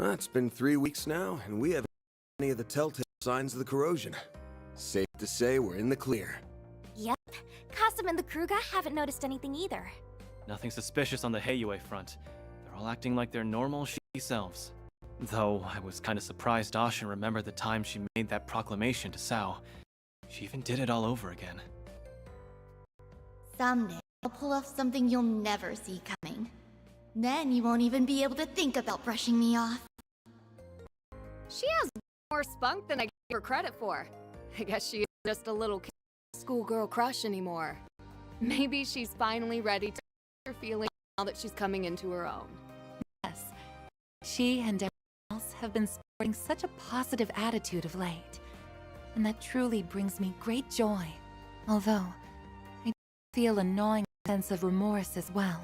It's been 3 weeks now, and we haven't seen any of the telltale signs of the corrosion. Safe to say we're in the clear. Yep. Kasum and the Kruga haven't noticed anything either. Nothing suspicious on the Heiyue front. They're all acting like their normal, shitty selves. Though, I was kinda surprised Ashin remembered the time she made that proclamation to Sao. She even did it all over again. Someday, I'll pull off something you'll never see coming. Then you won't even be able to think about brushing me off. She has more spunk than I gave her credit for. I guess she isn't just a little schoolgirl crush anymore. Maybe she's finally ready to her feelings now that she's coming into her own. Yes, she and everyone else have been sporting such a positive attitude of late. And that truly brings me great joy. Although, I feel a gnawing sense of remorse as well,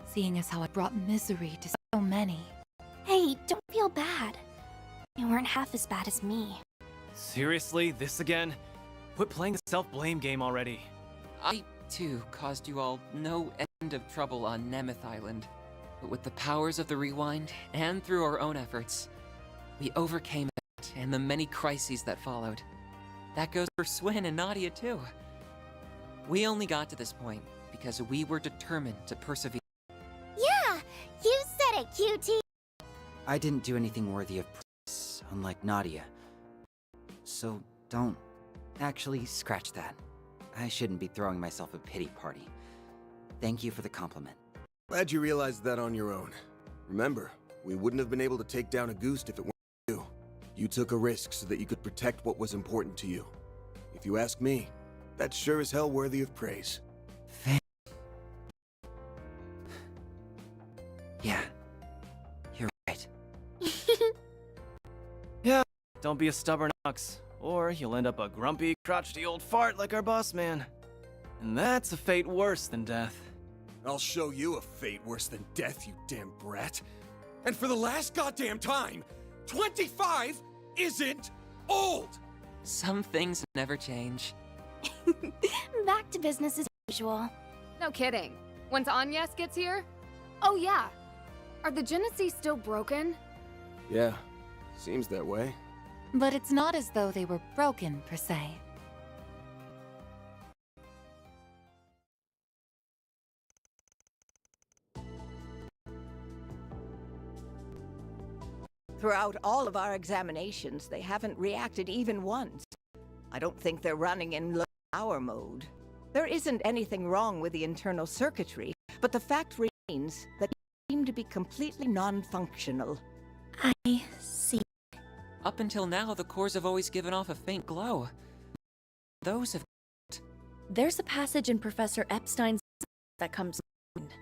seeing as how I brought misery to so many. Hey, don't feel bad. You weren't half as bad as me. Seriously, this again? Quit playing the self-blame game already. I, too, caused you all no end of trouble on Nemeth Island. But with the powers of the Rewind, and through our own efforts, we overcame that and the many crises that followed. That goes for Swin and Nadia, too. We only got to this point because we were determined to persevere. Yeah, you said it, QT. I didn't do anything worthy of praise, unlike Nadia. So don't... Actually, scratch that. I shouldn't be throwing myself a pity party. Thank you for the compliment. Glad you realized that on your own. Remember, we wouldn't have been able to take down a Goose if it weren't you. You took a risk so that you could protect what was important to you. If you ask me, that's sure as hell worthy of praise. Yeah, you're right. Yeah, don't be a stubborn ox, or you'll end up a grumpy, crotchety old fart like our boss man. And that's a fate worse than death. I'll show you a fate worse than death, you damn brat. And for the last goddamn time, 25 isn't old! Some things never change. Back to business as usual. No kidding. Once Agnes gets here? Oh yeah. Are the Genesis still broken? Yeah, seems that way. But it's not as though they were broken, per se. Throughout all of our examinations, they haven't reacted even once. I don't think they're running in low power mode. There isn't anything wrong with the internal circuitry, but the fact remains that they seem to be completely non-functional. I see. Up until now, the cores have always given off a faint glow. Those have... There's a passage in Professor Epstein's that comes to mind.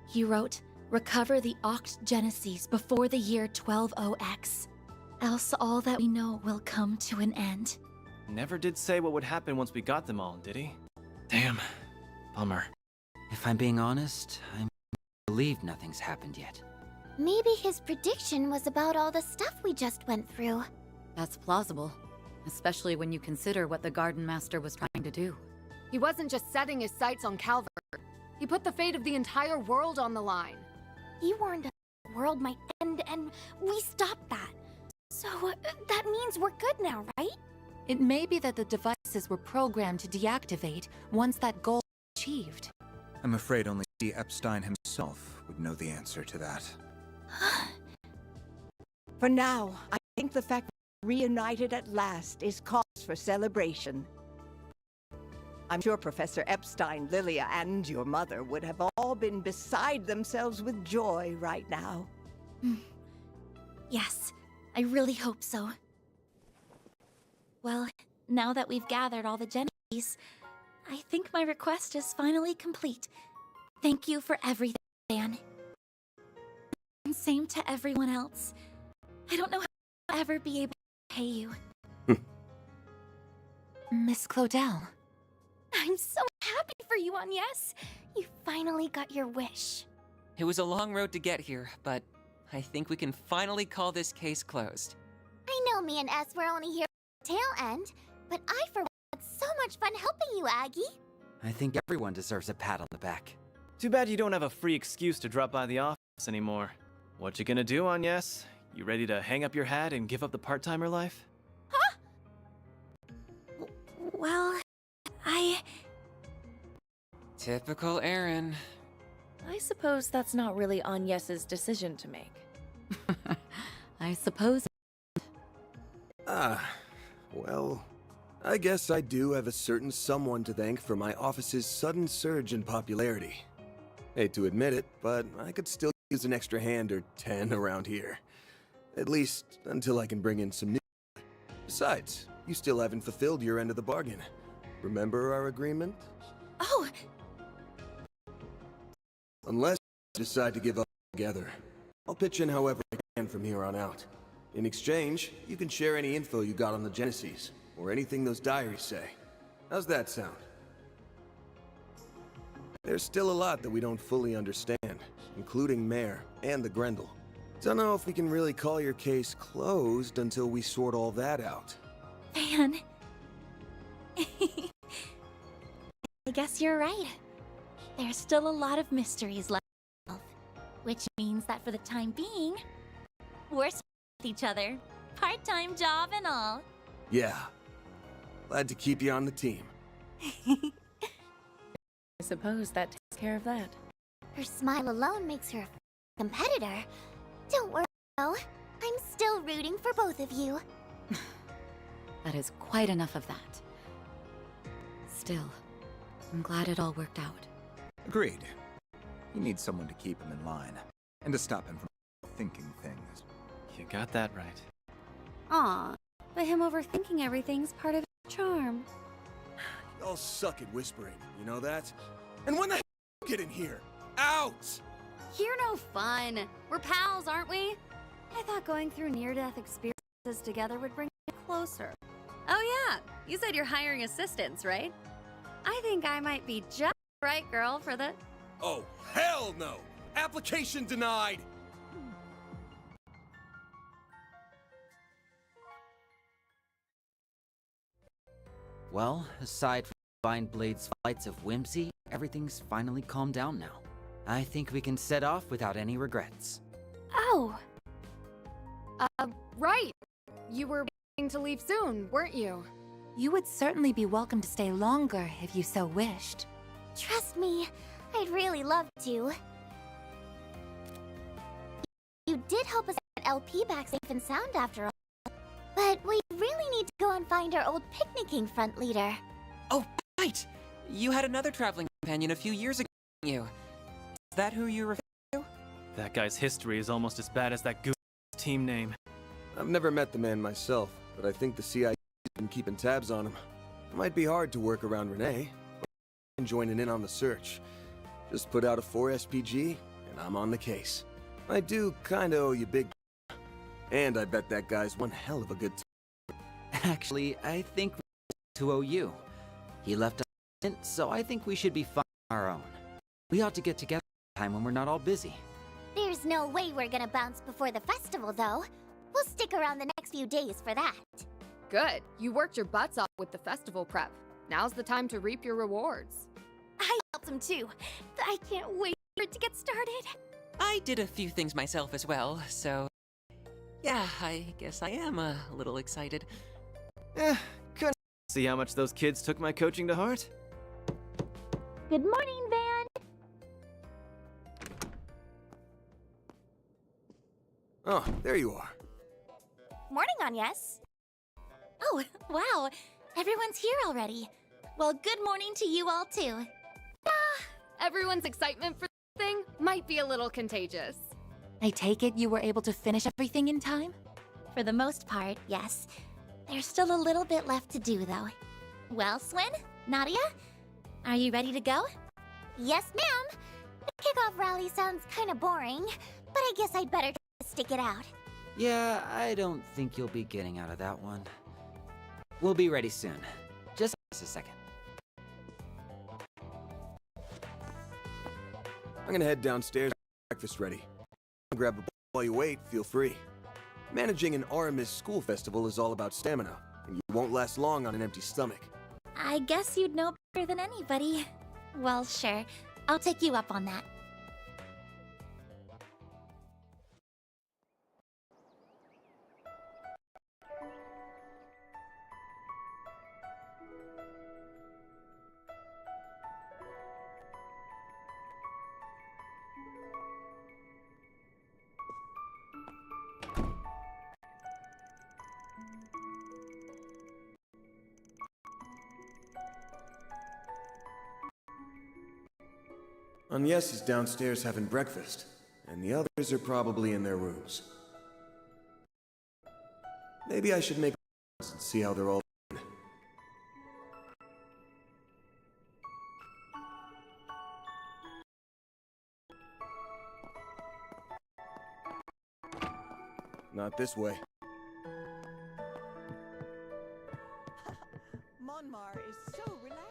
He wrote, "Recover the Oct Genesis before the year 120X. Else all that we know will come to an end." Never did say what would happen once we got them all, did he? Damn. Bummer. If I'm being honest, I believe nothing's happened yet. Maybe his prediction was about all the stuff we just went through. That's plausible, especially when you consider what the Garden Master was trying to do. He wasn't just setting his sights on Calvert. He put the fate of the entire world on the line. He warned us the world might end, and we stopped that. So, that means we're good now, right? It may be that the devices were programmed to deactivate once that goal was achieved. I'm afraid only C. Epstein himself would know the answer to that. For now, I think the fact that we're reunited at last is cause for celebration. I'm sure Professor Epstein, Lilia, and your mother would have all been beside themselves with joy right now. Yes, I really hope so. Well, now that we've gathered all the Genesis, I think my request is finally complete. Thank you for everything, Dan. And same to everyone else. I don't know how I'll ever be able to pay you. Miss Claudel. I'm so happy for you, Agnes. You finally got your wish. It was a long road to get here, but I think we can finally call this case closed. I know me and S were only here at the tail end, but I for one had so much fun helping you, Aggie. I think everyone deserves a pat on the back. Too bad you don't have a free excuse to drop by the office anymore. What you gonna do, Agnes? You ready to hang up your hat and give up the part-timer life? Well, I... Typical Aaron. I suppose that's not really Agnes's decision to make. I suppose. Well, I guess I do have a certain someone to thank for my office's sudden surge in popularity. Hate to admit it, but I could still use an extra hand or 10 around here. At least until I can bring in some new... Besides, you still haven't fulfilled your end of the bargain. Remember our agreement? Oh, Unless you decide to give up together, I'll pitch in however I can from here on out. In exchange, you can share any info you got on the Genesis, or anything those diaries say. How's that sound? There's still a lot that we don't fully understand, including Mare and the Grendel. Don't know if we can really call your case closed until we sort all that out. Van. I guess you're right. There's still a lot of mysteries left, which means that for the time being, we're with each other. Part-time job and all. Yeah. Glad to keep you on the team. I suppose that takes care of that. Her smile alone makes her a competitor. Don't worry, though. I'm still rooting for both of you. That is quite enough of that. Still, I'm glad it all worked out. Agreed. You need someone to keep him in line, and to stop him from thinking things. You got that right. Aw, but him overthinking everything's part of his charm. Y'all suck at whispering, you know that? And when the hell did you get in here? Out! You're no fun. We're pals, aren't we? I thought going through near-death experiences together would bring you closer. Oh yeah, you said you're hiring assistants, right? I think I might be just the right girl for the... Oh, hell no! Application denied! Well, aside from Divine Blade's flights of whimsy, everything's finally calmed down now. I think we can set off without any regrets. Oh, Right. You were planning to leave soon, weren't you? You would certainly be welcome to stay longer if you so wished. Trust me, I'd really love to. You did help us get LP back safe and sound after all. But we really need to go and find our old picnicking front leader. Oh, right! You had another traveling companion a few years ago, didn't you? Is that who you refer to? That guy's history is almost as bad as that goof's team name. I've never met the man myself, but I think the CIA's been keeping tabs on him. It might be hard to work around Renee, but I'm joining in on the search. Just put out a 4 SPG, and I'm on the case. I do kinda owe you big. And I bet that guy's one hell of a good Actually, I think we to owe you. He left us, so I think we should be fine on our own. We ought to get together sometime when we're not all busy. There's no way we're gonna bounce before the festival, though. We'll stick around the next few days for that. Good. You worked your butts off with the festival prep. Now's the time to reap your rewards. I helped him too. I can't wait for it to get started. I did a few things myself as well, so... yeah, I guess I am a little excited. Couldn't see how much those kids took my coaching to heart? Good morning, Van. Oh, there you are. Morning, Agnes. Oh, wow. Everyone's here already. Well, good morning to you all, too. Everyone's excitement for this thing might be a little contagious. I take it you were able to finish everything in time? For the most part, yes. There's still a little bit left to do, though. Well, Swin, Nadia, are you ready to go? Yes, ma'am. The kickoff rally sounds kinda boring, but I guess I'd better try to stick it out. Yeah, I don't think you'll be getting out of that one. We'll be ready soon. Just a second. I'm gonna head downstairs and get breakfast ready. Grab a bowl while you wait, feel free. Managing an Aramis school festival is all about stamina, and you won't last long on an empty stomach. I guess you'd know better than anybody. Well, sure. I'll take you up on that. Agnes is downstairs having breakfast, and the others are probably in their rooms. Maybe I should make and see how they're all doing. Not this way. Monmar is so relaxing.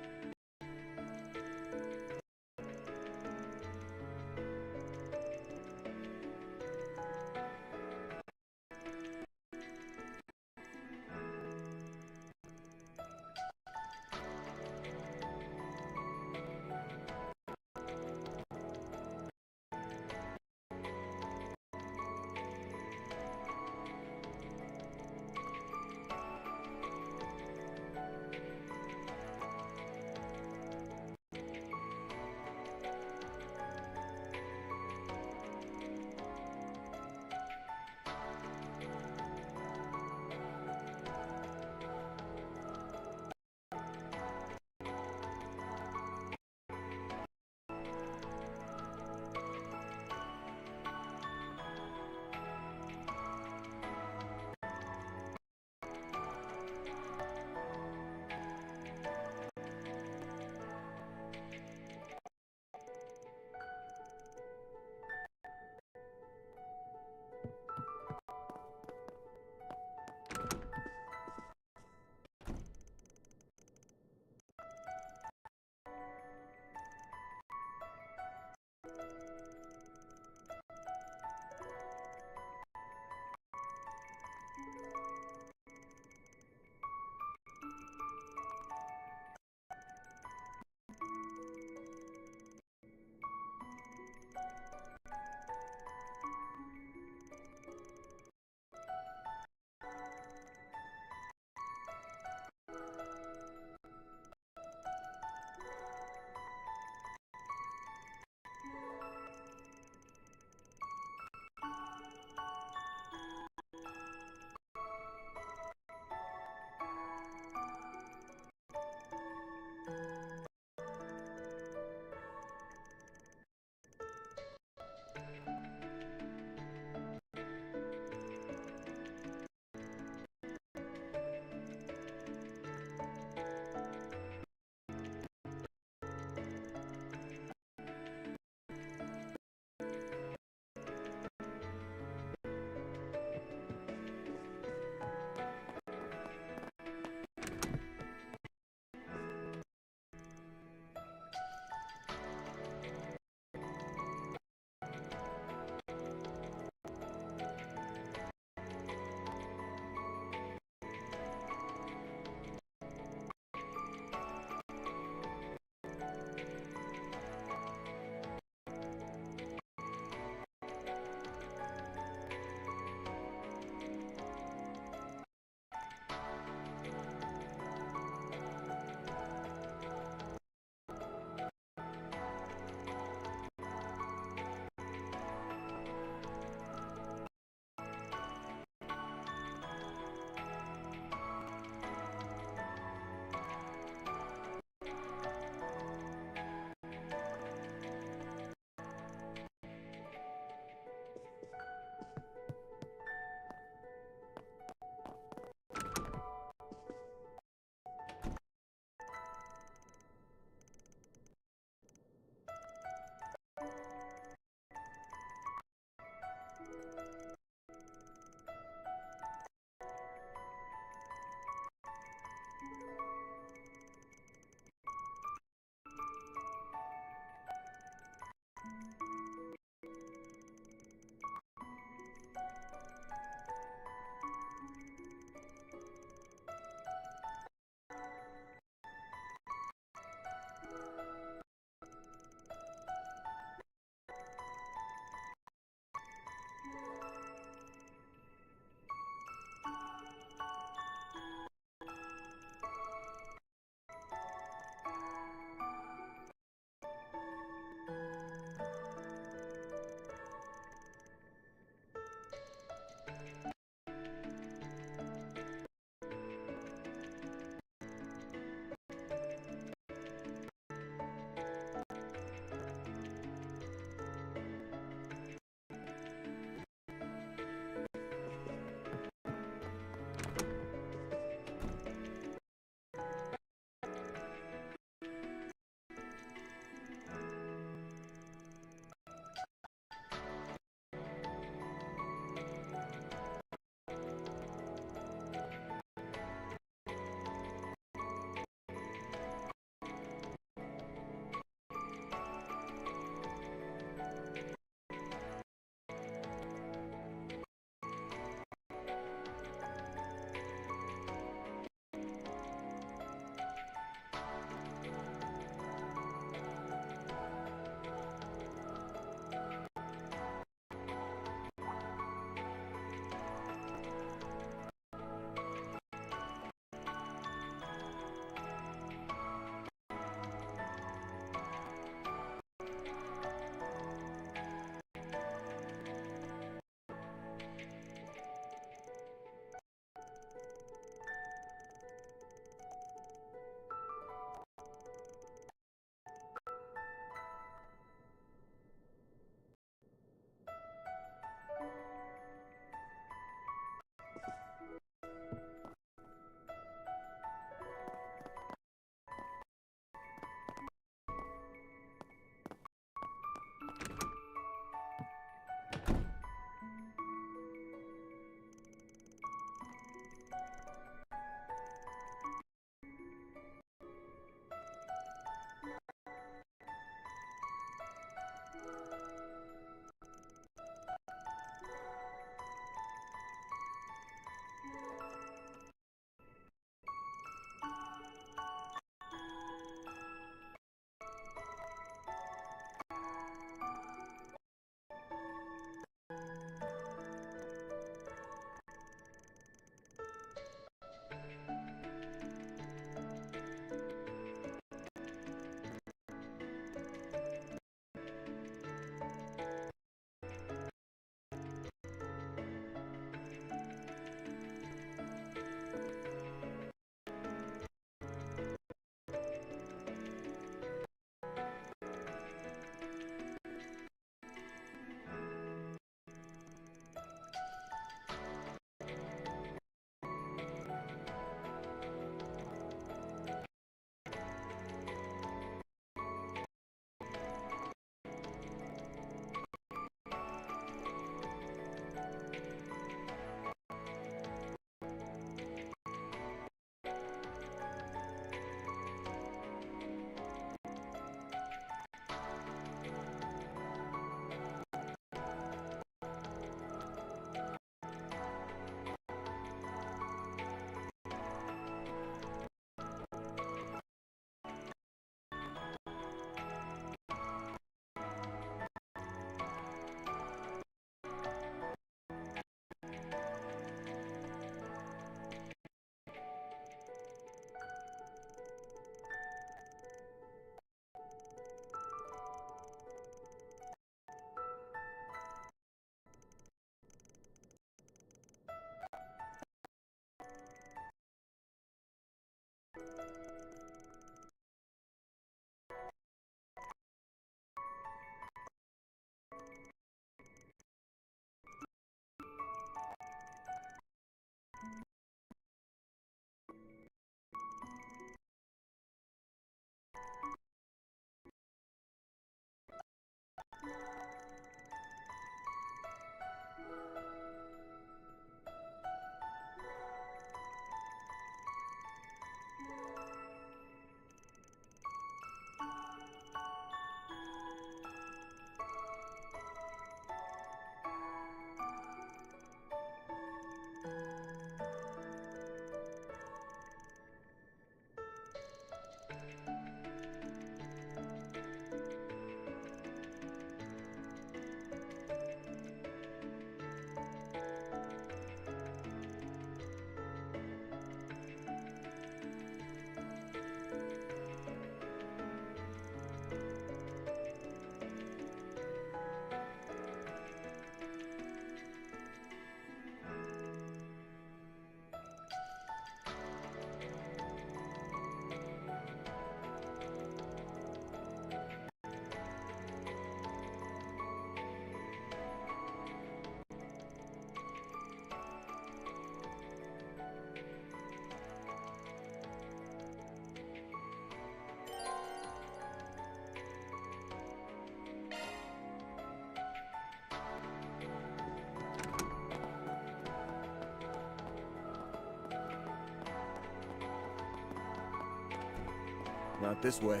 Not this way.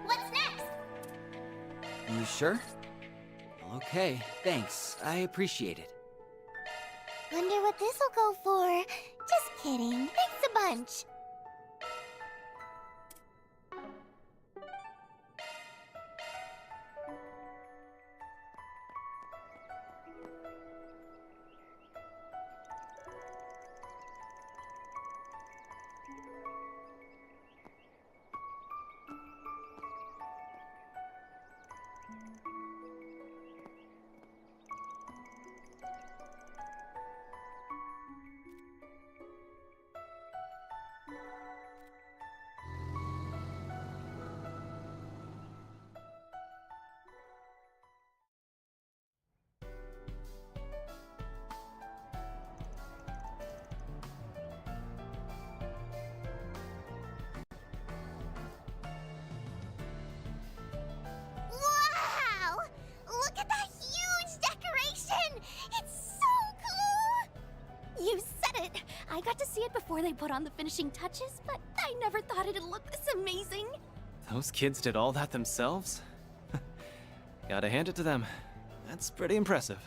What's next? You sure? Okay, thanks. I appreciate it. Wonder what this'll go for. Just kidding. Thanks a bunch. Wow! Look at that huge decoration! It's so cool! You said it! I got to see it before they put on the finishing touches, but I never thought it'd look this amazing! Those kids did all that themselves? Gotta hand it to them. That's pretty impressive.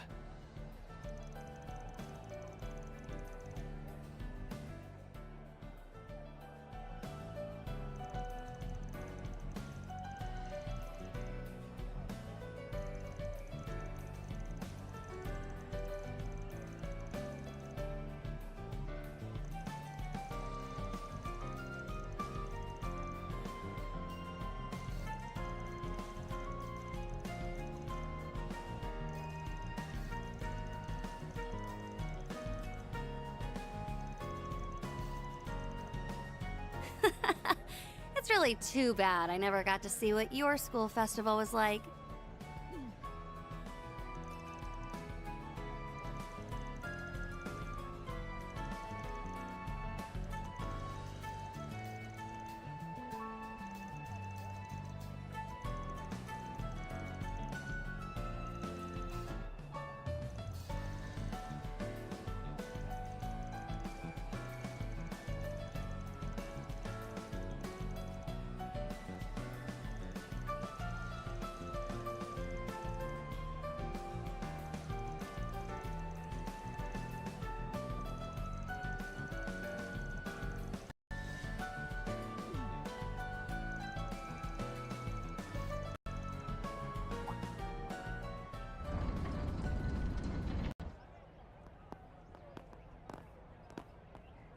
It's really too bad I never got to see what your school festival was like.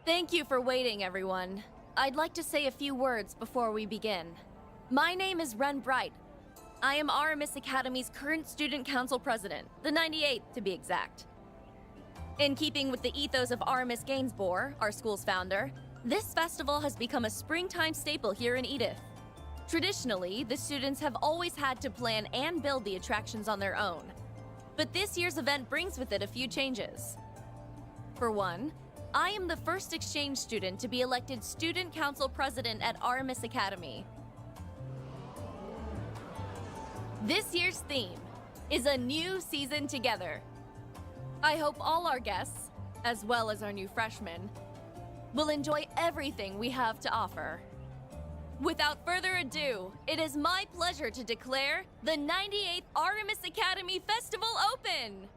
Thank you for waiting, everyone. I'd like to say a few words before we begin. My name is Ren Bright. I am Aramis Academy's current Student Council President, the 98th to be exact. In keeping with the ethos of Aramis Gainsborough, our school's founder, this festival has become a springtime staple here in Edith. Traditionally, the students have always had to plan and build the attractions on their own. But this year's event brings with it a few changes. For one, I am the first exchange student to be elected Student Council President at Aramis Academy. This year's theme is a new season together. I hope all our guests, as well as our new freshmen, will enjoy everything we have to offer. Without further ado, it is my pleasure to declare the 98th Aramis Academy Festival open!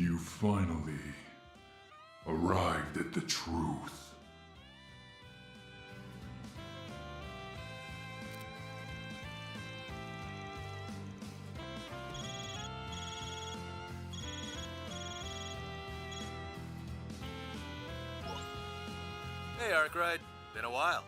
you finally arrived at the truth. Hey, Arkwright. Been a while.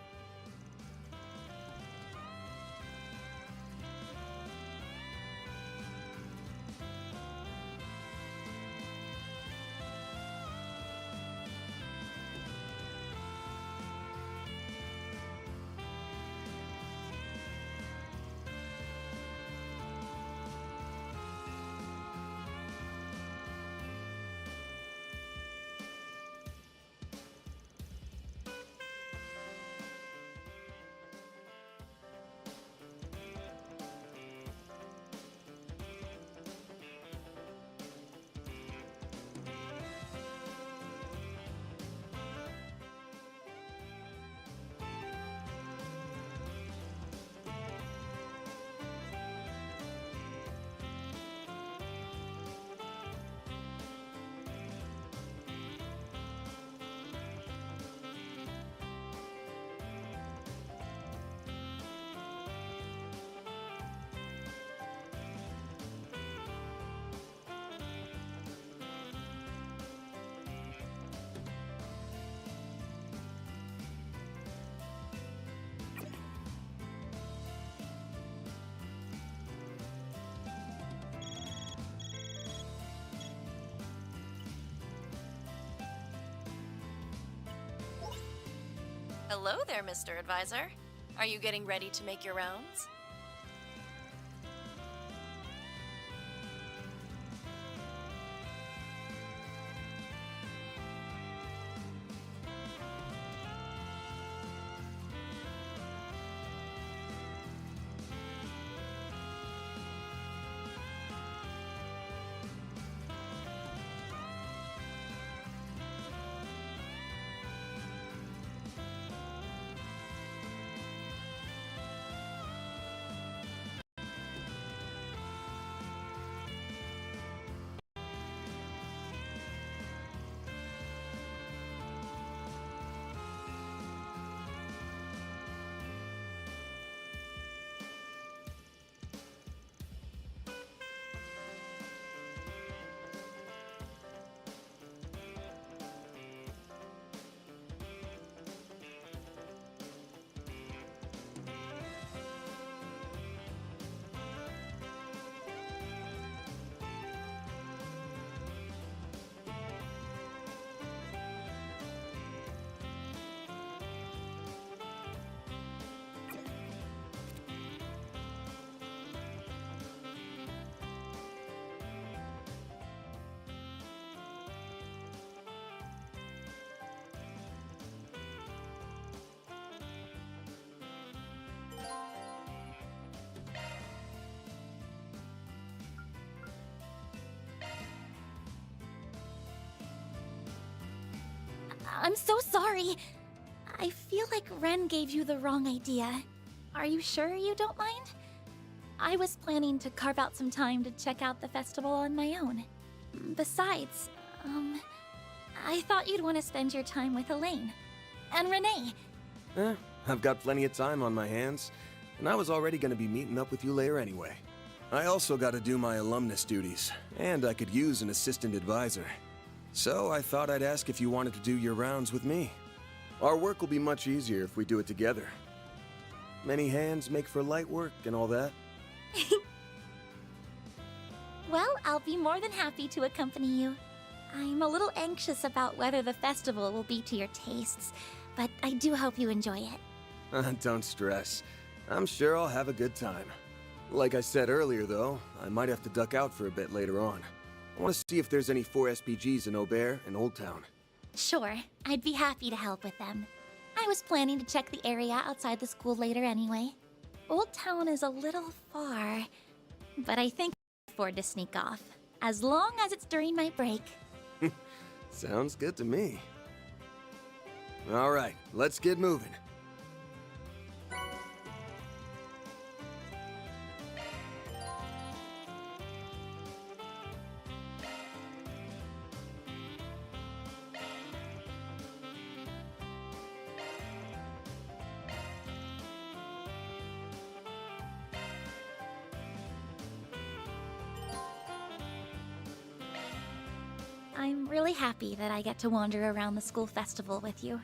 Hello there, Mr. Advisor. Are you getting ready to make your rounds? I'm so sorry. I feel like Ren gave you the wrong idea. Are you sure you don't mind? I was planning to carve out some time to check out the festival on my own. Besides, I thought you'd want to spend your time with Elaine. And Renee. I've got plenty of time on my hands, and I was already going to be meeting up with you later anyway. I also got to do my alumnus duties, and I could use an assistant advisor. So I thought I'd ask if you wanted to do your rounds with me. Our work will be much easier if we do it together. Many hands make for light work and all that. Well, I'll be more than happy to accompany you. I'm a little anxious about whether the festival will be to your tastes, but I do hope you enjoy it. Don't stress. I'm sure I'll have a good time. Like I said earlier, though, I might have to duck out for a bit later on. I want to see if there's any 4 SPGs in Aubert and Old Town. Sure, I'd be happy to help with them. I was planning to check the area outside the school later anyway. Old Town is a little far, but I think I can afford to sneak off, as long as it's during my break. Sounds good to me. All right, let's get moving. I'm really happy that I get to wander around the school festival with you.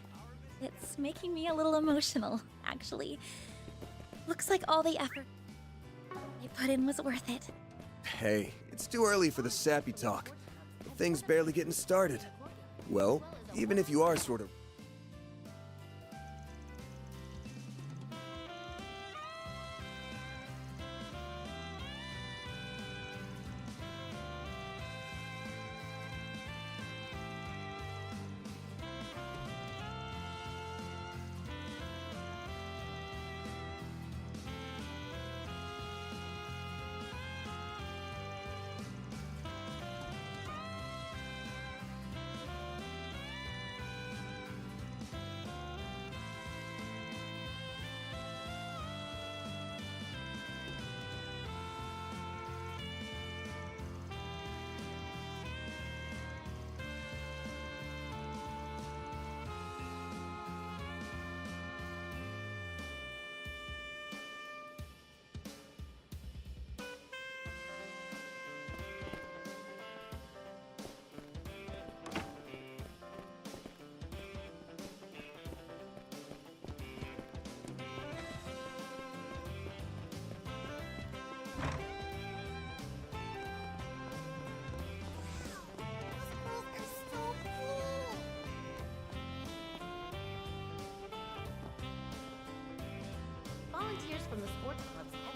It's making me a little emotional, actually. Looks like all the effort I put in was worth it. Hey, it's too early for the sappy talk. The thing's barely getting started. Well, even if you are sort of... Volunteers from the sports clubs have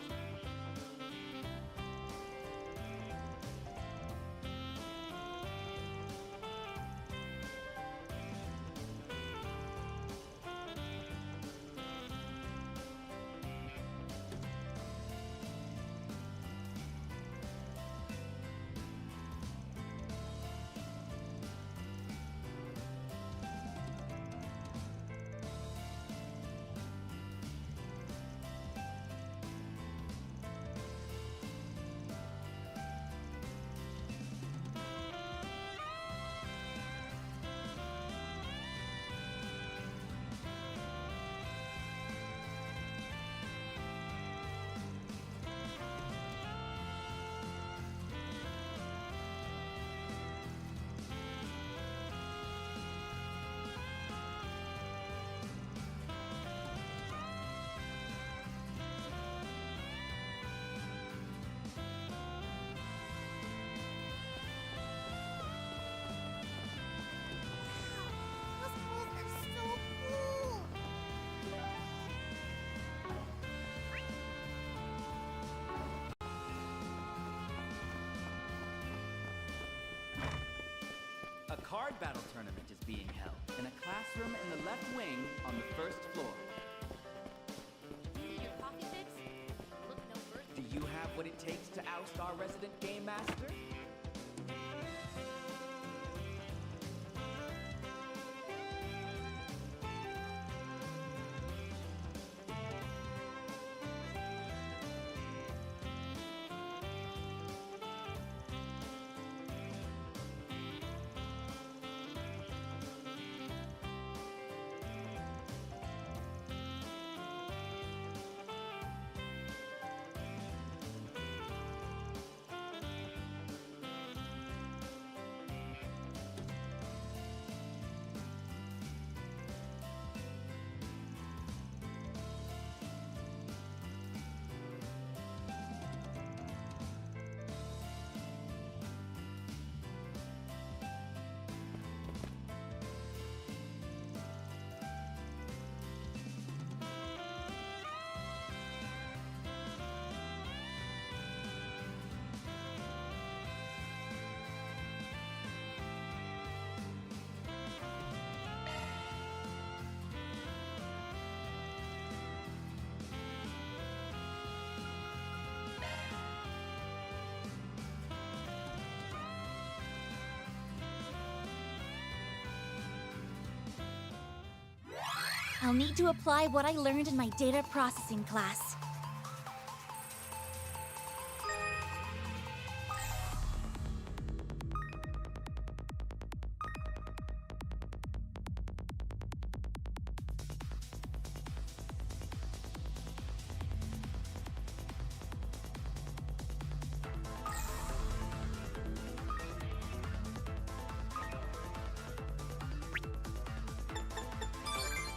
A card battle tournament is being held in a classroom in the left wing on the first floor. you need your coffee fix? Look no further. Do you have what it takes to oust our resident game master? I'll need to apply what I learned in my data processing class.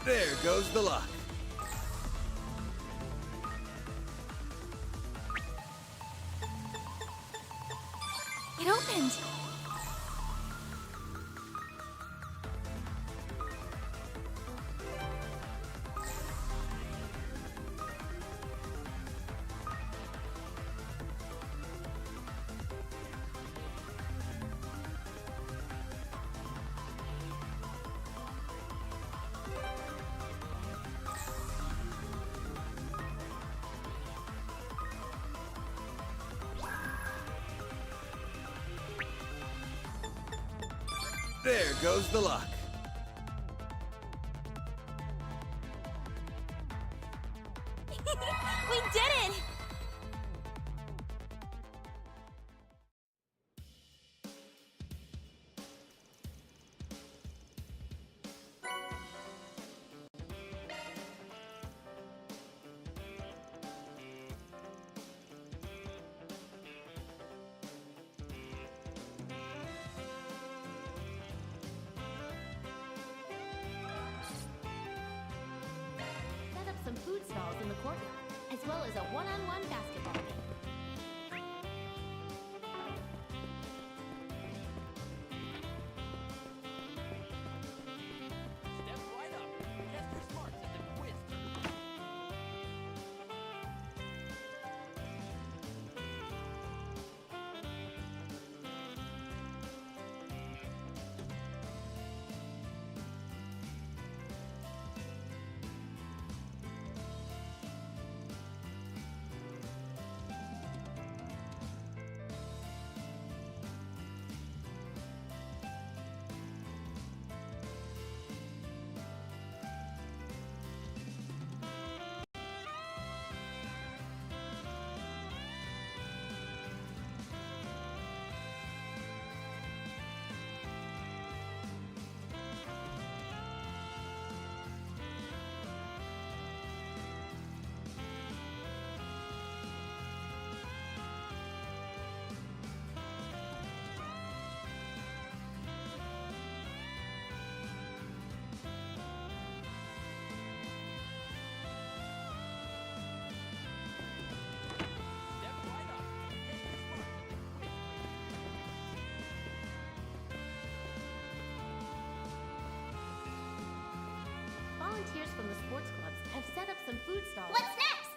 There goes the luck. It opened! There goes the luck. We did it! Set up some food stalls in the courtyard, as well as a one-on-one basketball game. Step right up. Test your smarts at the quiz. Volunteers from the sports clubs have set up some food stalls. What's next?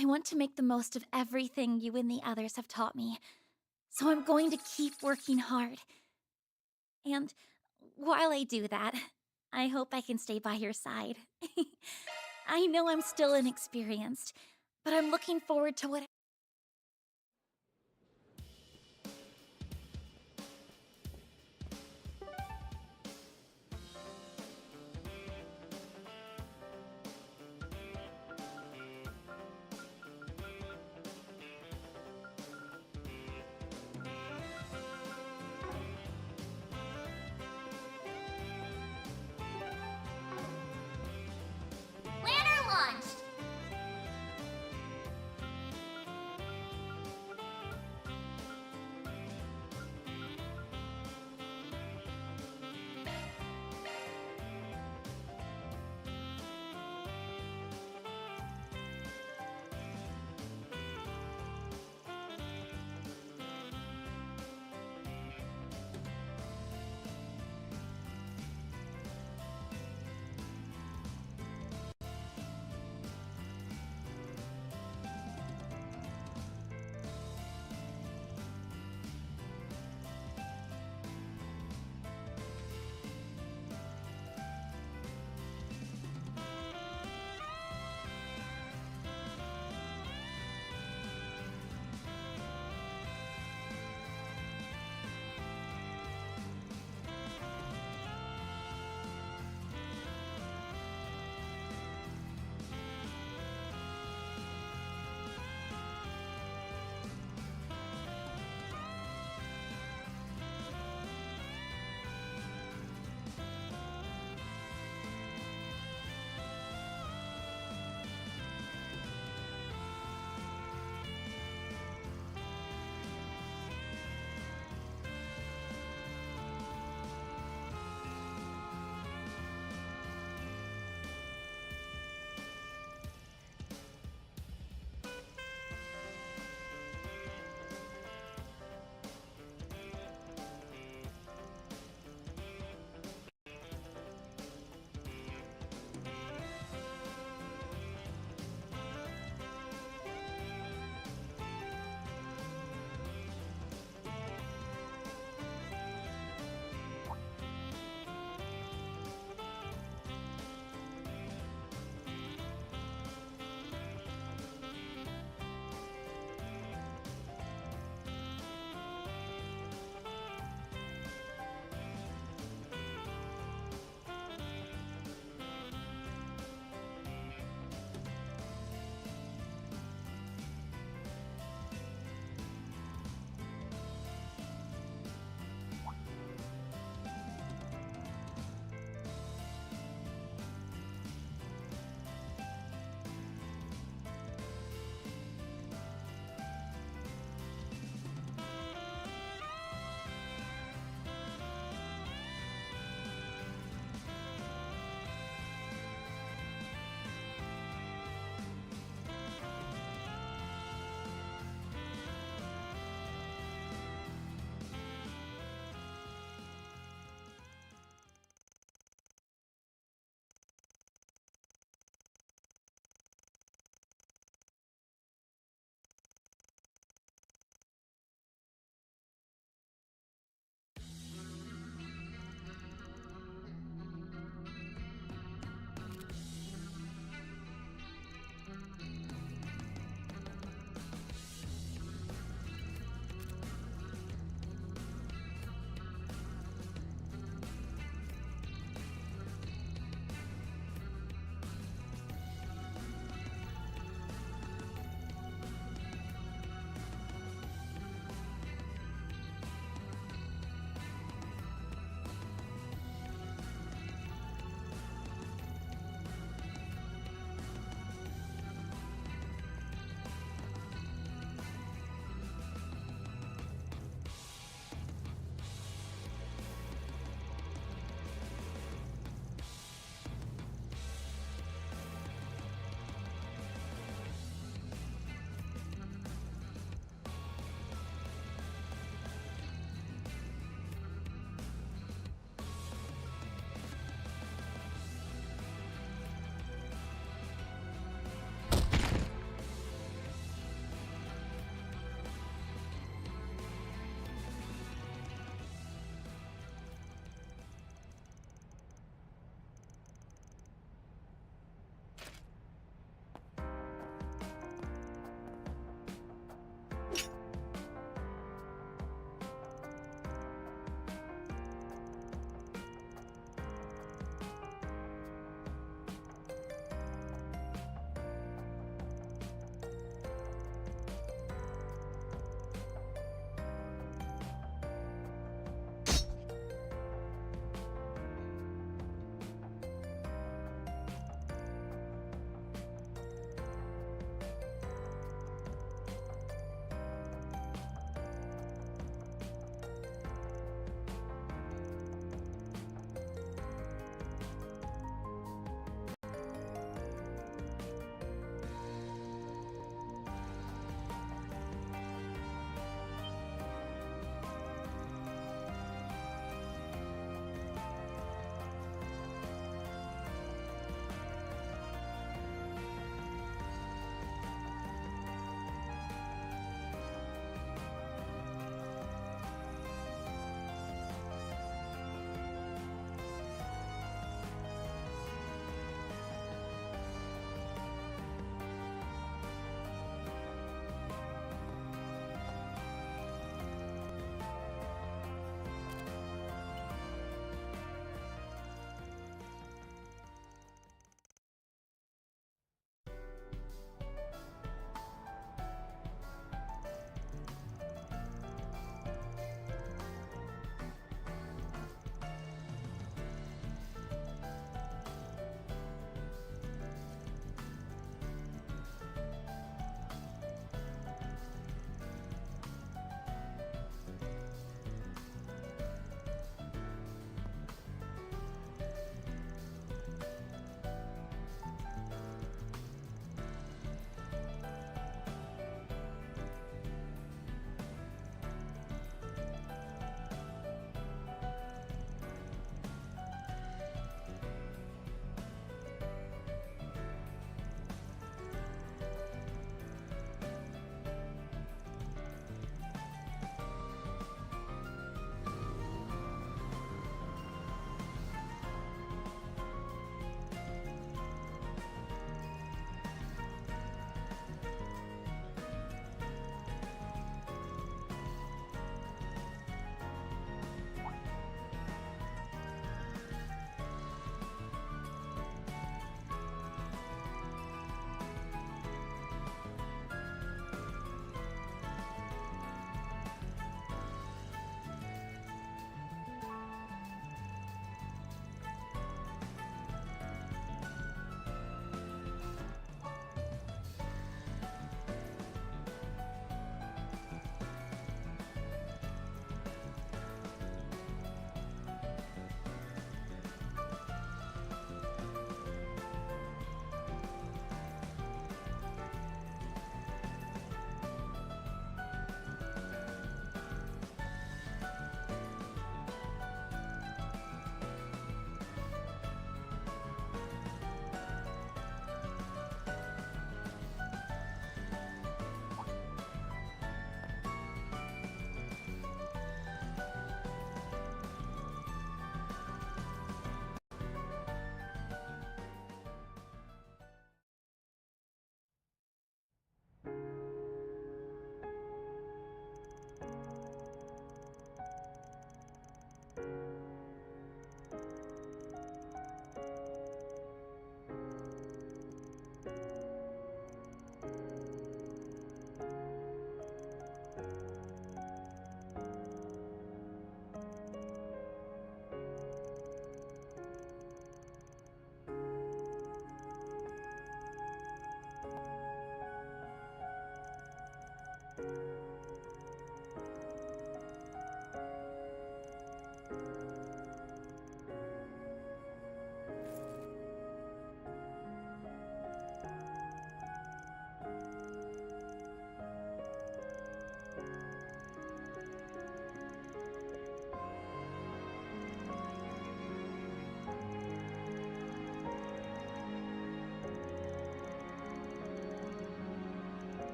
I want to make the most of everything you and the others have taught me, so I'm going to keep working hard. And while I do that, I hope I can stay by your side. I know I'm still inexperienced, but I'm looking forward to what. Planner launched!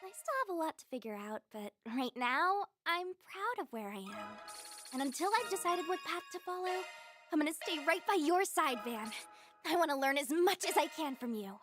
I still have a lot to figure out, but right now, I'm proud of where I am. And until I've decided what path to follow, I'm gonna stay right by your side, Van. I want to learn as much as I can from you.